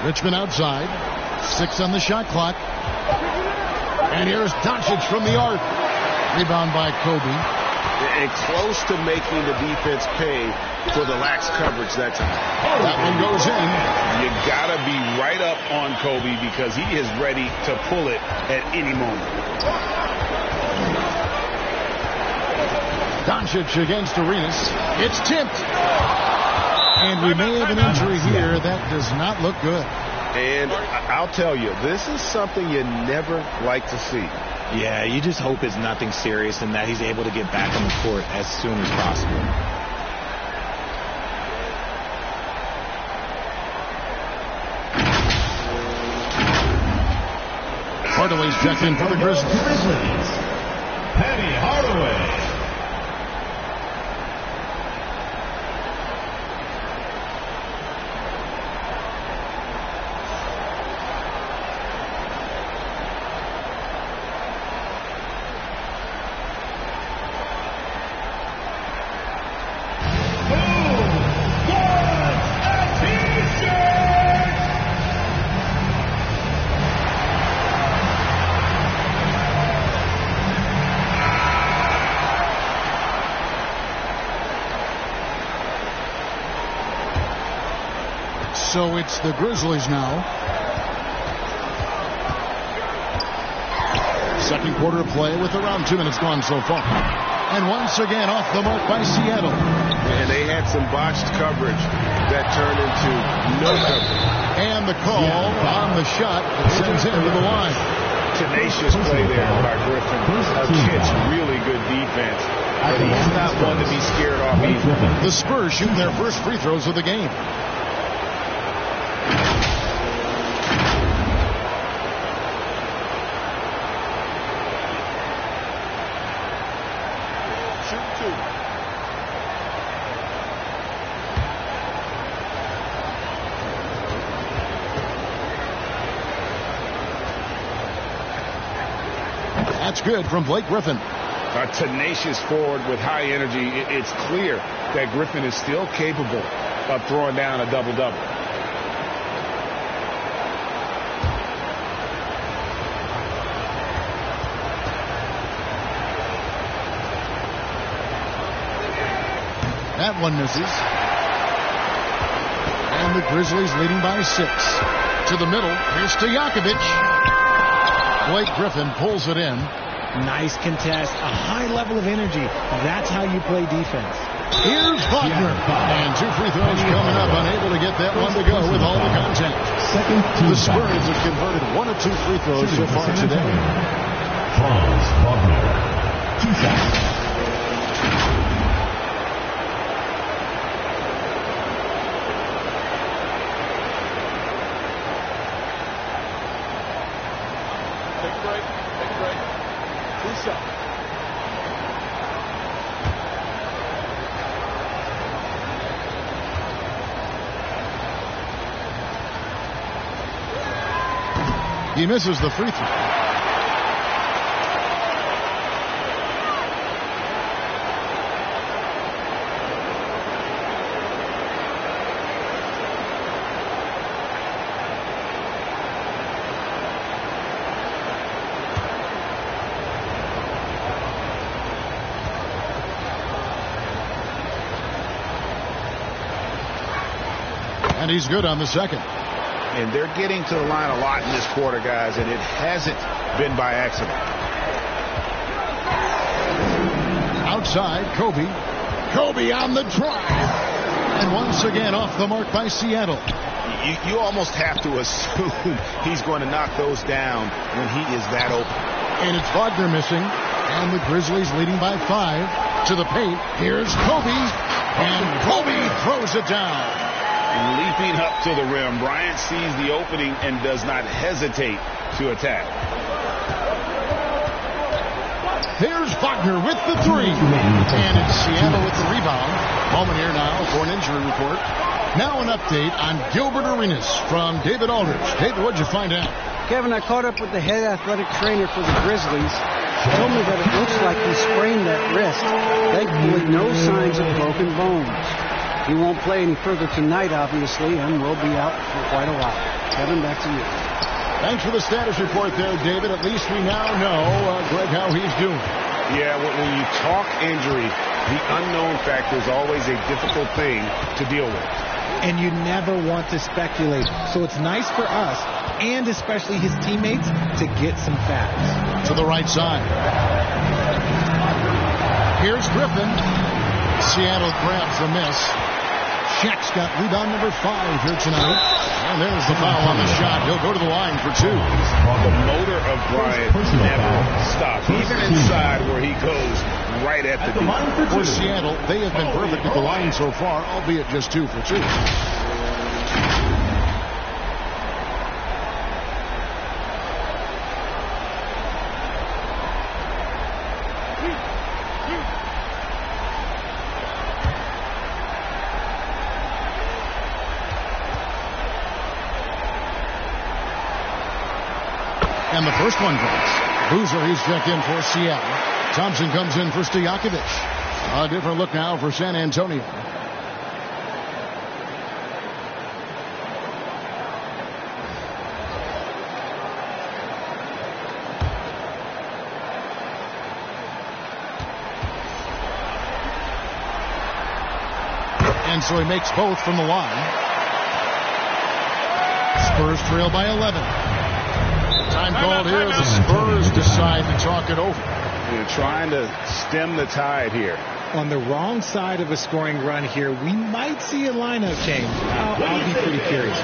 Richmond outside. 6 on the shot clock. And here's Doncic from the arc. Rebound by Kobe. And close to making the defense pay for the lax coverage that time. That one goes in. You got to be right up on Kobe because he is ready to pull it at any moment. Doncic against Arenas. It's tipped. And we may have an injury here. That does not look good. And I'll tell you, this is something you never like to see. Yeah, you just hope it's nothing serious and that he's able to get back on the court as soon as possible. Hardaway's checked in for the Grizzlies. Penny Hardaway. So it's the Grizzlies now. Second quarter of play with around 2 minutes gone so far. And once again off the mark by Seattle. And they had some botched coverage that turned into no coverage. And the call on the shot that sends him to the line. Tenacious play there by Griffin. Against really good defense. But he's not one to be scared off either. The Spurs shooting their first free throws of the game. That's good from Blake Griffin. A tenacious forward with high energy. It's clear that Griffin is still capable of throwing down a double-double. That one misses. And the Grizzlies leading by 6. To the middle. Here's Stojakovic. Blake Griffin pulls it in. Nice contest. A high level of energy. That's how you play defense. Here's Wagner. And 2 free throws coming up. Unable to get that one to go with all the contact. The Spurs have converted 1 of 2 free throws so far today. Franz Wagner. 2 shots. He misses the free throw. And he's good on the second. And they're getting to the line a lot in this quarter, guys, and it hasn't been by accident. Outside, Kobe. Kobe on the drive. And once again off the mark by Seattle. You almost have to assume he's going to knock those down when he is that open. And it's Wagner missing. And the Grizzlies leading by 5 to the paint. Here's Kobe. And Kobe throws it down. Leaping up to the rim, Bryant sees the opening and does not hesitate to attack. There's Wagner with the 3. And it's Seattle with the rebound. Moment here now for an injury report. Now an update on Gilbert Arenas from David Aldridge. David, what'd you find out? Kevin, I caught up with the head athletic trainer for the Grizzlies. He told me that it looks like he sprained that wrist. Thankfully, no signs of broken bones. He won't play any further tonight, obviously, and will be out for quite a while. Kevin, back to you. Thanks for the status report there, David. At least we now know, Greg, how he's doing. Yeah, when you talk injury, the unknown factor is always a difficult thing to deal with. And you never want to speculate. So it's nice for us, and especially his teammates, to get some facts. To the right side. Here's Griffin. Seattle grabs the miss. Shaq's got rebound number 5 here tonight. And there's the foul on the shot. He'll go to the line for 2. The motor of Bryant never stops. Even inside where he goes right at the deep. For Seattle, they have been perfect at the line so far, albeit just 2 for 2. And the first one drops. Boozer, he's checked in for Seattle. Thompson comes in for Stojakovic. A different look now for San Antonio. And so he makes both from the line. Spurs trail by 11. Time called here. The Spurs decide to talk it over. They're trying to stem the tide here. On the wrong side of a scoring run here, we might see a lineup change. I'll be pretty curious.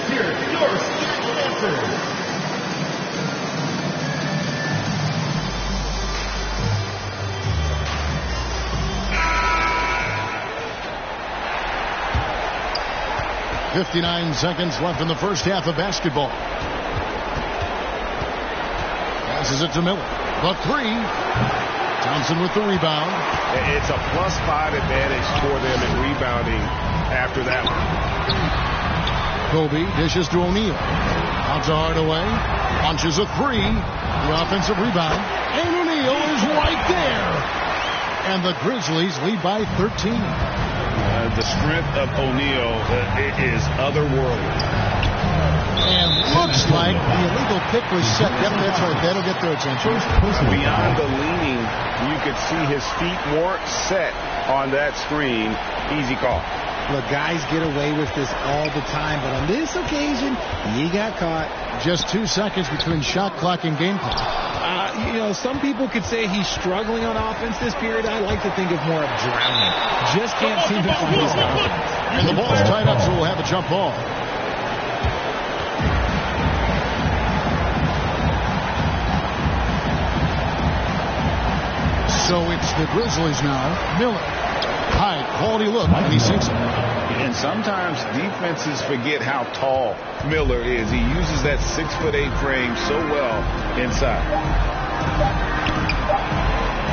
.59 seconds left in the first half of basketball. Passes it to Miller. The 3. Thompson with the rebound. It's a +5 advantage for them in rebounding after that one. Kobe dishes to O'Neal. Out to Hardaway. Punches a 3. The offensive rebound. And O'Neal is right there. And the Grizzlies lead by 13. The strength of O'Neal is otherworldly. And looks like the illegal pick was set. Yep, that's right. That'll get their attention. Beyond the leaning, you could see his feet weren't set on that screen. Easy call. Look, guys get away with this all the time, but on this occasion, he got caught. Just 2 seconds between shot clock and game clock. Some people could say he's struggling on offense this period. I like to think of more of drowning. Just can't seem to find his confidence. And the ball's tied up, so we'll have a jump ball. So it's the Grizzlies now. Miller. High quality look, and he sinks it. And sometimes defenses forget how tall Miller is. He uses that 6'8" frame so well inside.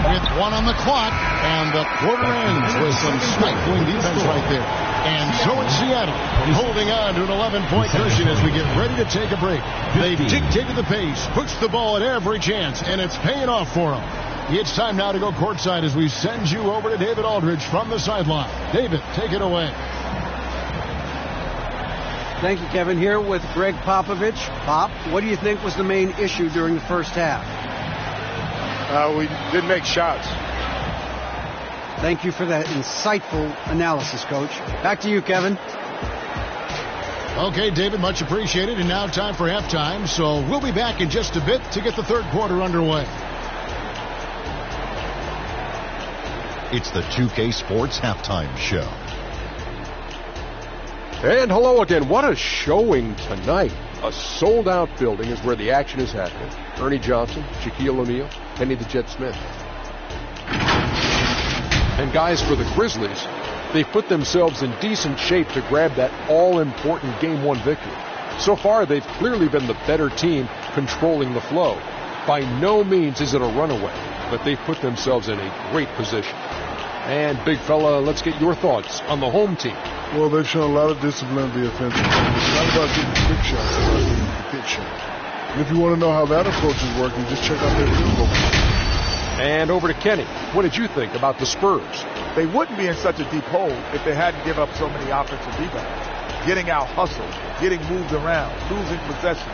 With 1 on the clock, and the quarter ends with some stifling defense right there. And so it's Seattle holding on to an 11-point cushion as we get ready to take a break. They've dictated the pace, pushed the ball at every chance, and it's paying off for them. It's time now to go courtside as we send you over to David Aldridge from the sideline. David, take it away. Thank you, Kevin. Here with Greg Popovich. Pop, what do you think was the main issue during the first half? We didn't make shots. Thank you for that insightful analysis, Coach. Back to you, Kevin. Okay, David, much appreciated. And now time for halftime. So we'll be back in just a bit to get the third quarter underway. It's the 2K Sports Halftime Show. And hello again. What a showing tonight. A sold-out building is where the action is happening. Ernie Johnson, Shaquille O'Neal, Kenny the Jet Smith. And guys, for the Grizzlies, they've put themselves in decent shape to grab that all-important Game 1 victory. So far, they've clearly been the better team controlling the flow. By no means is it a runaway, but they've put themselves in a great position. And, big fella, let's get your thoughts on the home team. Well, they've shown a lot of discipline to the offensive. It's not about getting quick shots, it's about getting the pitch shot. And if you want to know how that approach is working, just check out their field goal. And over to Kenny. What did you think about the Spurs? They wouldn't be in such a deep hole if they hadn't given up so many offensive rebounds. Getting out hustled, getting moved around, losing possession.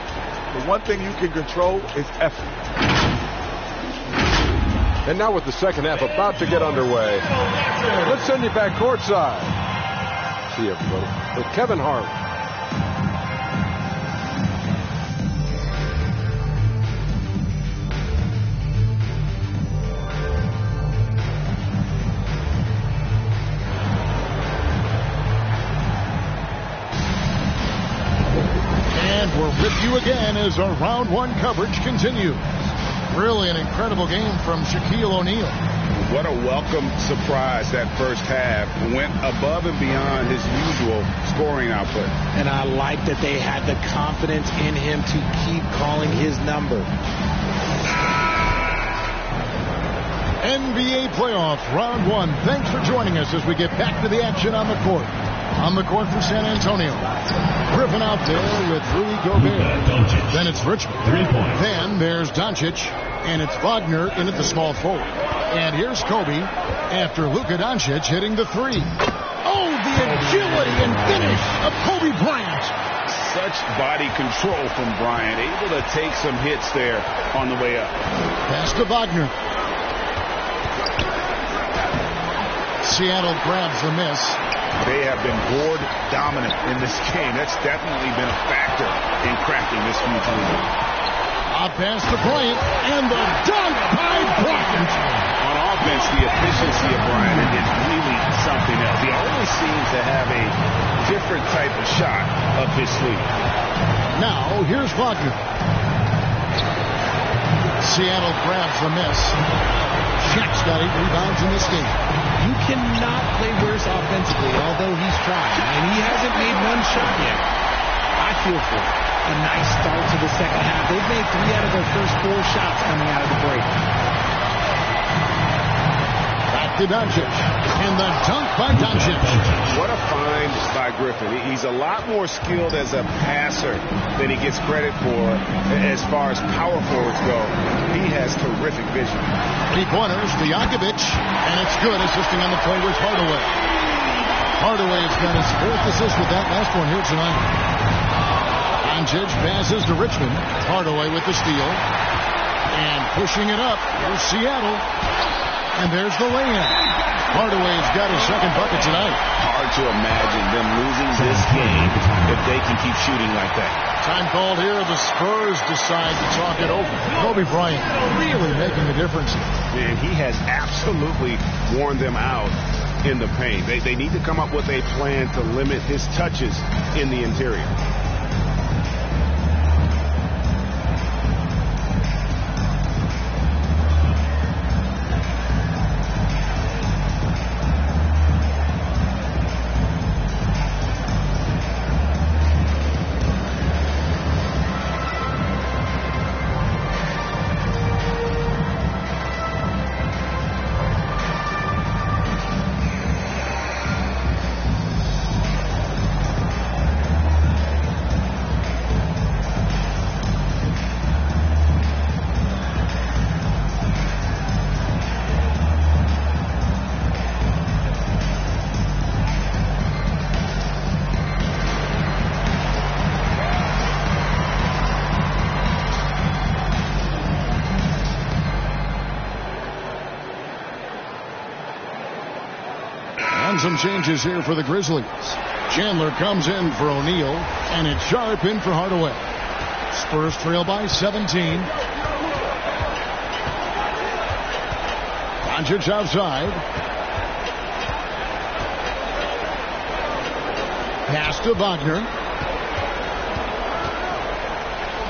The one thing you can control is effort. And now with the second half about to get underway, let's send you back courtside. See you, everybody. With Kevin Harlan. And we're with you again as our round 1 coverage continues. Really an incredible game from Shaquille O'Neal. What a welcome surprise that first half. Went above and beyond his usual scoring output. And I like that they had the confidence in him to keep calling his number. NBA playoff round 1. Thanks for joining us as we get back to the action on the court. On the court for San Antonio. Griffin out there with Rudy Gobert. Then it's Richmond. 3 points. Then there's Doncic. And it's Wagner in at the small forward. And here's Kobe after Luka Doncic hitting the 3. Oh, the agility and finish of Kobe Bryant. Such body control from Bryant. Able to take some hits there on the way up. Pass to Wagner. Seattle grabs the miss. They have been board dominant in this game. That's definitely been a factor in cracking this huge lead. A pass to Bryant, and the dunk by Bryant. On offense, the efficiency of Bryant is really something else. He always seems to have a different type of shot up his sleeve. Now, here's Wagner. Seattle grabs the miss. Shaq's got 8 rebounds in this game. You cannot play worse offensively, although he's trying. And he hasn't made one shot yet. I feel for him. A nice start to the second half. They've made 3 out of their first 4 shots coming out of the break. Back to Doncic. And the dunk by Doncic. What a find by Griffin. He's a lot more skilled as a passer than he gets credit for as far as power forwards go. He has terrific vision. 3-pointers to Jankovic. And it's good. Assisting on the play was Hardaway. Hardaway has got his 4th assist with that last one here tonight. Doncic passes to Richmond. Hardaway with the steal. And pushing it up. Here's Seattle. And there's the lay-in. Hardaway's got his second bucket tonight. Hard to imagine them losing this game if they can keep shooting like that. Time called here. The Spurs decide to talk it over. Kobe Bryant really making a difference. Man, he has absolutely worn them out in the paint. They need to come up with a plan to limit his touches in the interior. Some changes here for the Grizzlies. Chandler comes in for O'Neal, and it's Sharp in for Hardaway. Spurs trail by 17. Doncic outside. Pass to Wagner.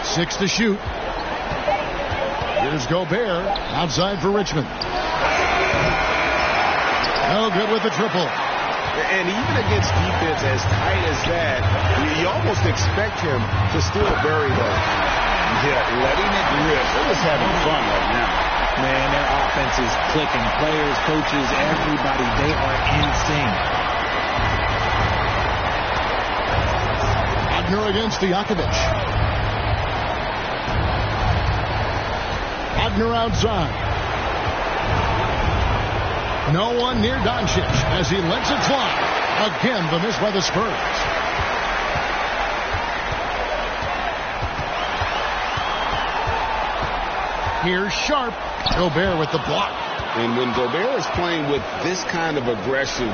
6 to shoot. Here's Gobert outside for Richmond. No good with the triple. And even against defense as tight as that, you almost expect him to still bury those. Yeah, letting it rip. They're just having fun right now. Man, their offense is clicking. Players, coaches, everybody, they are in sync. Wagner against Stojakovic. Wagner outside. No one near Doncic as he lets it fly. Again, the miss by the Spurs. Here's Sharp. Gobert with the block. And when Gobert is playing with this kind of aggression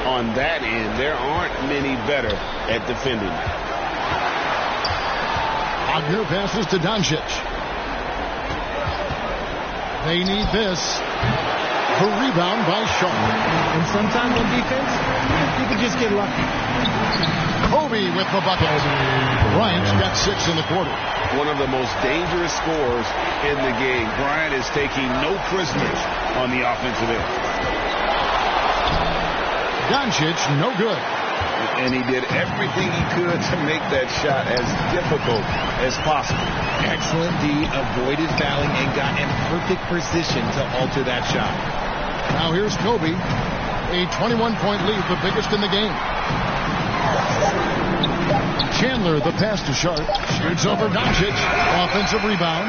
on that end, there aren't many better at defending. Wagner passes to Doncic. They need this. A rebound by Sharp. And sometimes on defense, you can just get lucky. Kobe with the bucket. Bryant's got 6 in the quarter. One of the most dangerous scorers in the game. Bryant is taking no prisoners on the offensive end. Doncic, no good. And he did everything he could to make that shot as difficult as possible. Excellent D, avoided fouling, and got in perfect position to alter that shot. Now here's Kobe. A 21-point lead, the biggest in the game. Chandler, the pass to Sharp. Shoots over Doncic. Offensive rebound.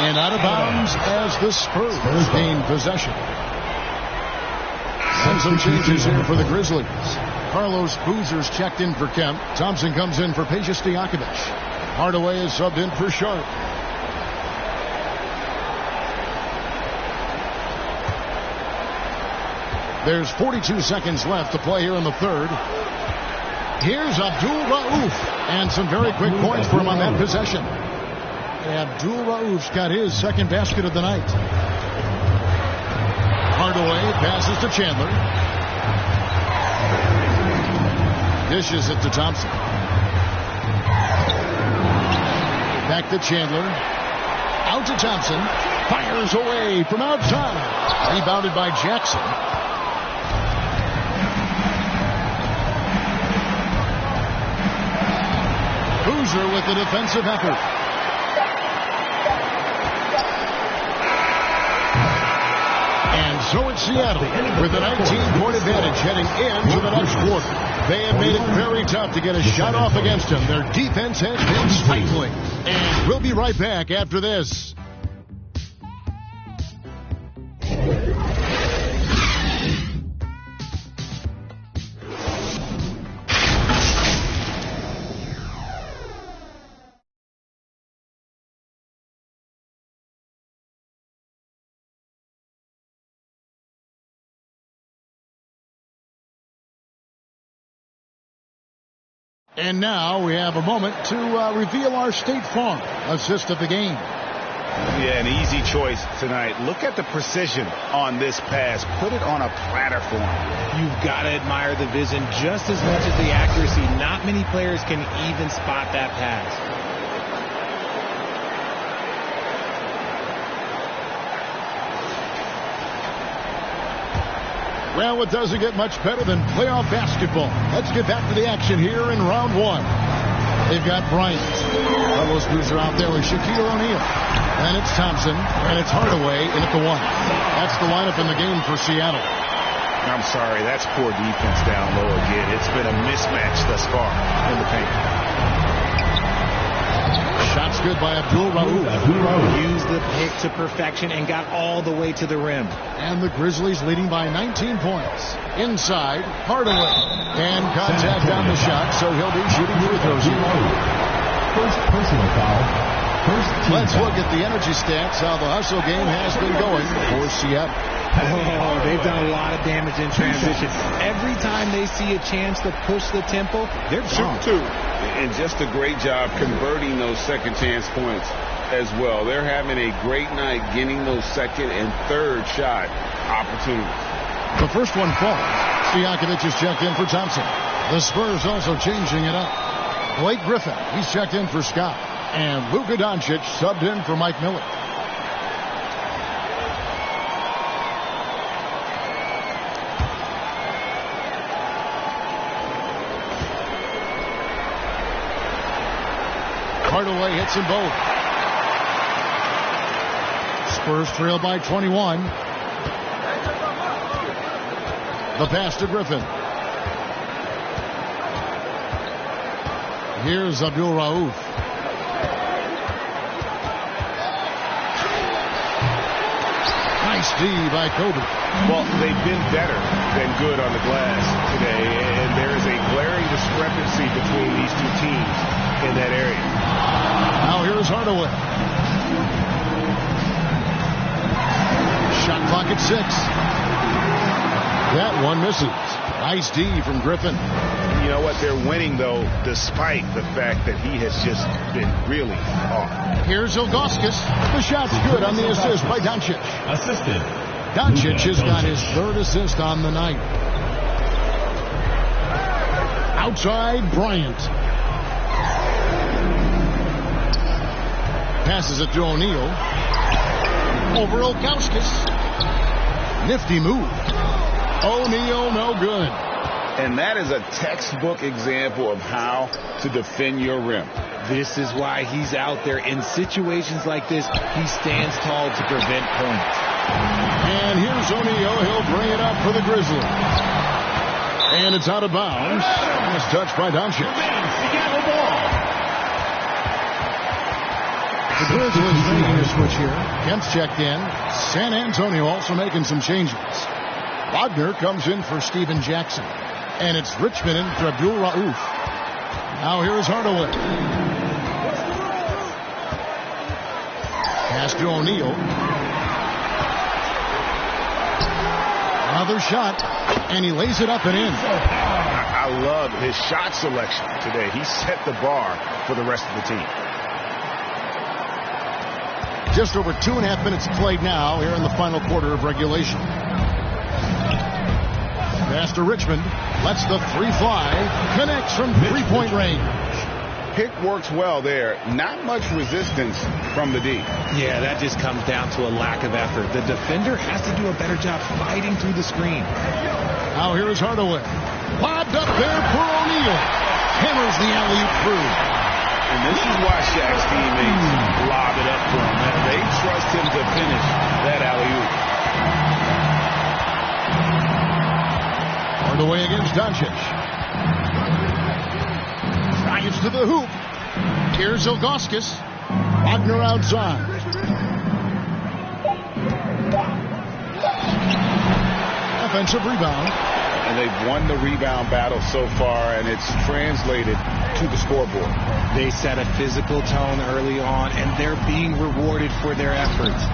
And out of bounds as the Spurs gain possession. And some changes here for the Grizzlies. Carlos Boozer's checked in for Kemp. Thompson comes in for Peja Stojakovic. Hardaway is subbed in for Sharp. There's 42 seconds left to play here in the third. Here's Abdul Rauf. And some very quick points for him on that possession. Abdul Rauf's got his second basket of the night. Hardaway passes to Chandler. Dishes it to Thompson. Back to Chandler. Out to Thompson. Fires away from outside. Rebounded by Jackson. Boozer with the defensive effort. And so it's Seattle with a 19-point advantage heading into the next quarter. They have made it very tough to get a shot off against them. Their defense has been stifling. And we'll be right back after this. And now we have a moment to reveal our State Farm assist of the game. Yeah, an easy choice tonight. Look at the precision on this pass. Put it on a platter for him. You've got to admire the vision just as much as the accuracy. Not many players can even spot that pass. Well, it doesn't get much better than playoff basketball. Let's get back to the action here in round one. They've got Bryant. Carlos Boozer out there with Shaquille O'Neal. And it's Thompson. And it's Hardaway in at the one. That's the lineup in the game for Seattle. I'm sorry, that's poor defense down low again. It's been a mismatch thus far in the paint. Shots good by Abdul-Rauf. Used the pick to perfection and got all the way to the rim. And the Grizzlies leading by 19 points. Inside, Hardaway. And contact on the shot, so he'll be shooting free throws. First personal foul. Let's look at the energy stats, how the hustle game has been going for Seattle. Oh, they've done a lot of damage in transition. Every time they see a chance to push the tempo, they're shooting too. And just a great job converting those second chance points as well. They're having a great night getting those second and third shot opportunities. The first one falls. Stojakovic is checked in for Thompson. The Spurs also changing it up. Blake Griffin, he's checked in for Scott. And Luka Doncic subbed in for Mike Miller. Hardaway hits them both. Spurs trail by 21. The pass to Griffin. Here's Abdul-Rauf. Nice D by Kobe. Well, they've been better than good on the glass today, and there is a glaring discrepancy between these two teams in that area. Now here's Hardaway. Shot clock at 6. That one misses. Nice D from Griffin. You know what? They're winning, though, despite the fact that he has just been really off. Here's Ilgauskas. The shot's good on the assist by Doncic. Assisted. Doncic has got his third assist on the night. Outside, Bryant. Passes it to O'Neal. Over Ilgauskas. Nifty move. O'Neal, no good. And that is a textbook example of how to defend your rim. This is why he's out there. In situations like this, he stands tall to prevent points. And here's O'Neal. He'll bring it up for the Grizzlies. And it's out of bounds. It's touched by Doncic. The Grizzlies making a switch here. Kemp's checked in. San Antonio also making some changes. Wagner comes in for Steven Jackson. And it's Richmond in for Abdul-Rauf. Now here is Hardaway. Pass to O'Neal. Another shot. And he lays it up and in. I love his shot selection today. He set the bar for the rest of the team. Just over 2.5 minutes played now here in the final quarter of regulation. Pass to Richmond. Lets the three fly. Connects from three-point range. Pick works well there. Not much resistance from the D. Yeah, that just comes down to a lack of effort. The defender has to do a better job fighting through the screen. Now here is Hardaway. Lobbed up there for O'Neal. Hammers the alley-oop through. And this is why Shaq's teammates lob it up for him. They trust him to finish that alley-oop. Hardaway against Doncic. Drives to the hoop. Here's Ilgauskas. Wagner outside. Offensive rebound. And they've won the rebound battle so far, and it's translated to the scoreboard. They set a physical tone early on, and they're being rewarded for their efforts.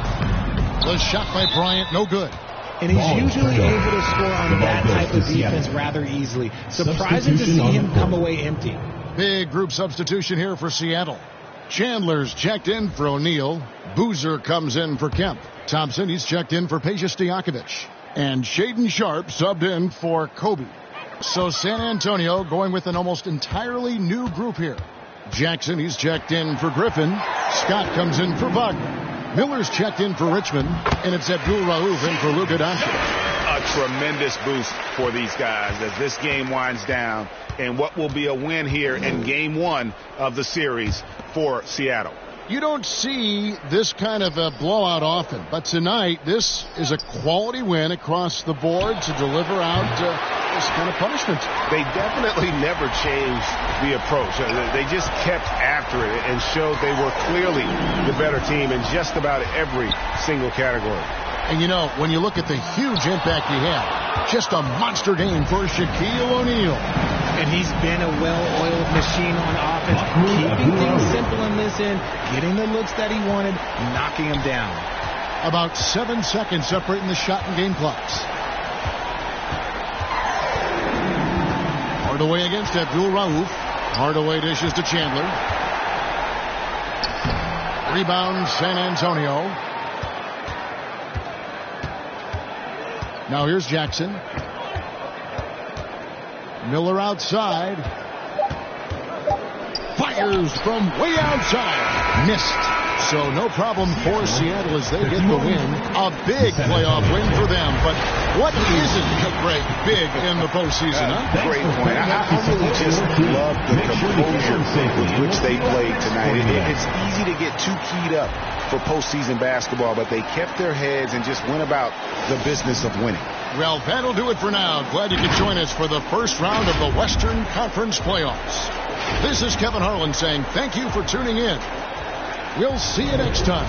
The shot by Bryant, no good. And he's usually able to score on that type of defense rather easily. Surprising to see him come away empty. Big group substitution here for Seattle. Chandler's checked in for O'Neal. Boozer comes in for Kemp. Thompson, he's checked in for Peja Stojakovic. And Shaden Sharp subbed in for Kobe. So San Antonio going with an almost entirely new group here. Jackson, he's checked in for Griffin. Scott comes in for Wagner. Miller's checked in for Richmond. And it's Abdul Rauf in for Luka Doncic. A tremendous boost for these guys as this game winds down and what will be a win here in game one of the series for Seattle. You don't see this kind of a blowout often, but tonight this is a quality win across the board to deliver out this kind of punishment. They definitely never changed the approach. They just kept after it and showed they were clearly the better team in just about every single category. And you know, when you look at the huge impact he had, just a monster game for Shaquille O'Neal. And he's been a well-oiled machine on offense, keeping things simple in this end, getting the looks that he wanted, knocking them down. About 7 seconds separating the shot and game clocks. Hardaway against Abdul Rauf. Hardaway dishes to Chandler. Rebound San Antonio. Now here's Jackson. Miller outside. Fires from way outside. Missed. So no problem for Seattle as they get the win. A big playoff win for them. But what isn't a great big in the postseason, huh? Great point. I really just love the composure with which they played tonight. It's easy to get too keyed up for postseason basketball, but they kept their heads and just went about the business of winning. Well, that'll do it for now. Glad you could join us for the first round of the Western Conference Playoffs. This is Kevin Harlan saying thank you for tuning in. We'll see you next time.